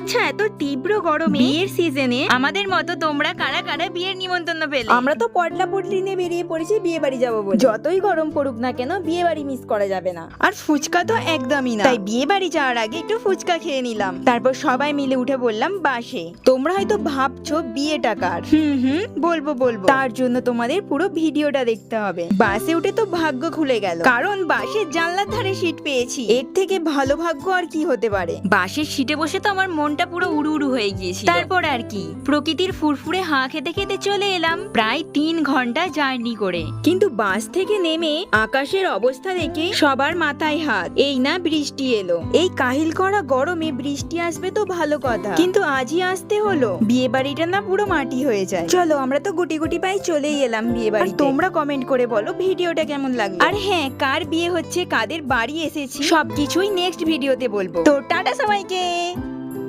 আচ্ছা, এত তীব্র গরমে বিয়ের সিজনে আমাদের মতো তোমরা কারা কারা বিয়ের নিমন্ত্রণ পেলে? আমরা তো পটলা পটলি নিয়ে বেরিয়ে পড়েছি বিয়ে বাড়ি যাবো বলে। যতই গরম পড়ুক না কেন বিয়ে বাড়ি মিস করা যাবে না। আর ফুচকা তো একদমই না, তাই বিয়ে বাড়ি যাওয়ার আগে একটু ফুচকা খেয়ে নিলাম, তারপর সবাই মিলে উঠে বললাম বাসে। তোমরা হয়তো ভাবছো বিয়েটা কার। বলবো, তার জন্য তোমাদের পুরো ভিডিওটা দেখতে হবে। বাসে উঠে তো ভাগ্য খুলে গেল, কারণ বাসের জানলার ধারে সিট পেয়েছি। এর থেকে ভালো ভাগ্য আর কি হতে পারে। বাসের সিটে বসে তো আমার মনটা পুরো উড়ু উড়ু হয়ে গিয়েছিল। তারপর আর কি, প্রকৃতির ফুরফুরে হাঁ খেতে খেতে চলে এলাম প্রায় 3 ঘন্টা জার্নি করে। কিন্তু বাস থেকে নেমে আকাশের অবস্থা দেখে সবার মাথায় হাত। এই না বৃষ্টি এলো। এই কাহিল করা গরমে বৃষ্টি আসবে তো ভালো কথা, কিন্তু আজই আসতে হলো। বিয়ে বাড়িটা না পুরো মাটি হয়ে যায়। চলো, আমরা তো গুটি গুটি পাই চলেই এলাম বিয়ে বাড়ি। তোমরা কমেন্ট করে বলো ভিডিওটা কেমন লাগলো। আর হ্যাঁ, কার বিয়ে হচ্ছে, কাদের বাড়ি এসেছি, সবকিছুই নেক্সট ভিডিওতে বলবো। তো টাটা সবাইকে।